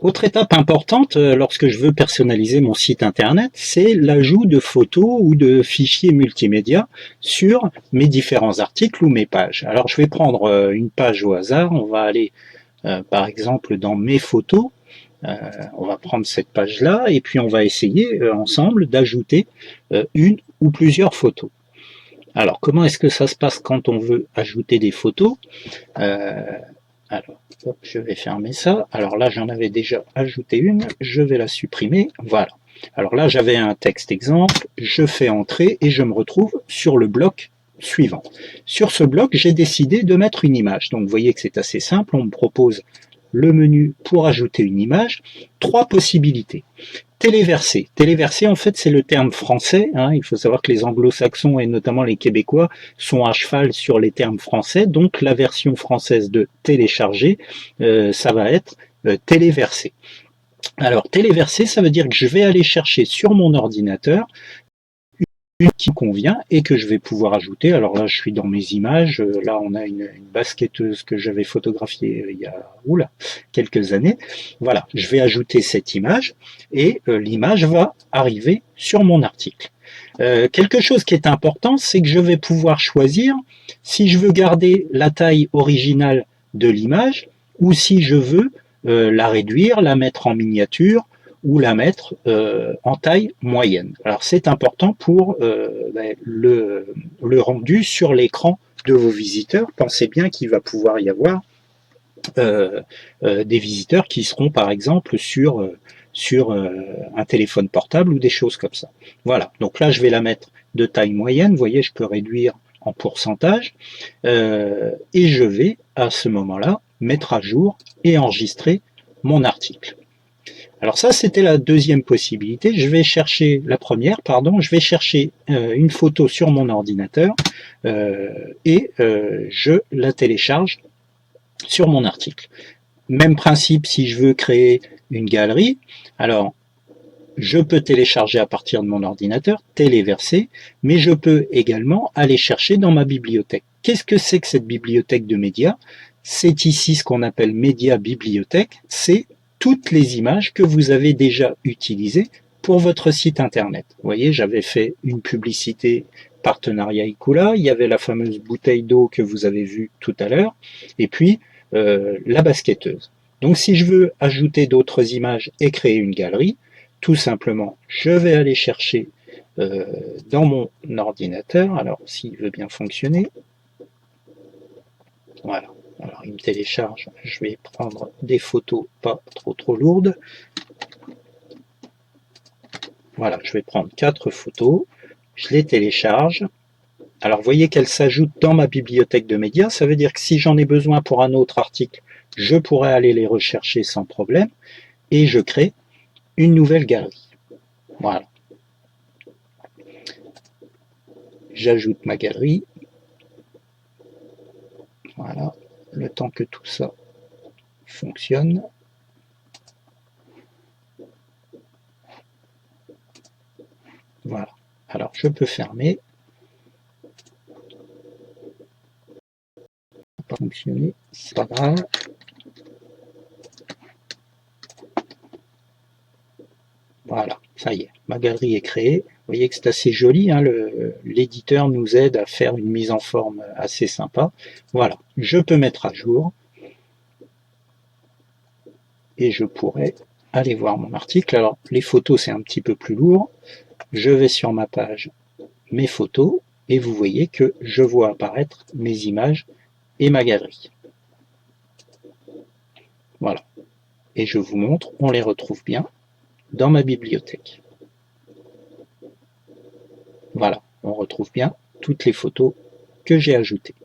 Autre étape importante lorsque je veux personnaliser mon site internet, c'est l'ajout de photos ou de fichiers multimédia sur mes différents articles ou mes pages. Alors je vais prendre une page au hasard, on va aller par exemple dans mes photos, on va prendre cette page-là et puis on va essayer ensemble d'ajouter une ou plusieurs photos. Alors comment est-ce que ça se passe quand on veut ajouter des photos? Euh, alors, hop, je vais fermer ça. Alors là, j'en avais déjà ajouté une. Je vais la supprimer. Voilà. Alors là, j'avais un texte exemple. Je fais entrer et je me retrouve sur le bloc suivant. Sur ce bloc, j'ai décidé de mettre une image. Donc, vous voyez que c'est assez simple. On me propose le menu pour ajouter une image. Trois possibilités. Téléversé. Téléversé, en fait, c'est le terme français. Hein. Il faut savoir que les anglo-saxons et notamment les québécois sont à cheval sur les termes français. Donc, la version française de télécharger, ça va être téléversé. Alors, téléversé, ça veut dire que je vais aller chercher sur mon ordinateur une qui convient et que je vais pouvoir ajouter. Alors là, je suis dans mes images. Là, on a une basketteuse que j'avais photographiée il y a quelques années. Voilà, je vais ajouter cette image et l'image va arriver sur mon article. Quelque chose qui est important, c'est que je vais pouvoir choisir si je veux garder la taille originale de l'image ou si je veux la réduire, la mettre en miniature ou la mettre en taille moyenne. Alors c'est important pour le rendu sur l'écran de vos visiteurs. Pensez bien qu'il va pouvoir y avoir des visiteurs qui seront par exemple sur un téléphone portable ou des choses comme ça. Voilà, donc là je vais la mettre de taille moyenne, vous voyez je peux réduire en pourcentage et je vais à ce moment-là mettre à jour et enregistrer mon article. Alors ça, c'était la deuxième possibilité. Je vais chercher la première, pardon. Je vais chercher une photo sur mon ordinateur et je la télécharge sur mon article. Même principe si je veux créer une galerie. Alors, je peux télécharger à partir de mon ordinateur, téléverser, mais je peux également aller chercher dans ma bibliothèque. Qu'est-ce que c'est que cette bibliothèque de médias? C'est ici ce qu'on appelle Média Bibliothèque. C'est toutes les images que vous avez déjà utilisées pour votre site internet. Vous voyez, j'avais fait une publicité partenariat Ikula, il y avait la fameuse bouteille d'eau que vous avez vue tout à l'heure, et puis la basketteuse. Donc si je veux ajouter d'autres images et créer une galerie, tout simplement, je vais aller chercher dans mon ordinateur, alors s'il veut bien fonctionner, voilà. Alors il me télécharge, je vais prendre des photos pas trop lourdes. Voilà, je vais prendre 4 photos, je les télécharge. Alors vous voyez qu'elles s'ajoutent dans ma bibliothèque de médias, ça veut dire que si j'en ai besoin pour un autre article, je pourrais aller les rechercher sans problème et je crée une nouvelle galerie. Voilà. J'ajoute ma galerie. Voilà. Le temps que tout ça fonctionne. Voilà. Alors je peux fermer. Ça n'a pas fonctionné, c'est pas grave. Voilà, ça y est, ma galerie est créée. Vous voyez que c'est assez joli, hein, l'éditeur nous aide à faire une mise en forme assez sympa. Voilà, je peux mettre à jour et je pourrais aller voir mon article. Alors, les photos, c'est un petit peu plus lourd. Je vais sur ma page mes photos et vous voyez que je vois apparaître mes images et ma galerie. Voilà, et je vous montre, on les retrouve bien dans ma bibliothèque. Voilà, on retrouve bien toutes les photos que j'ai ajoutées.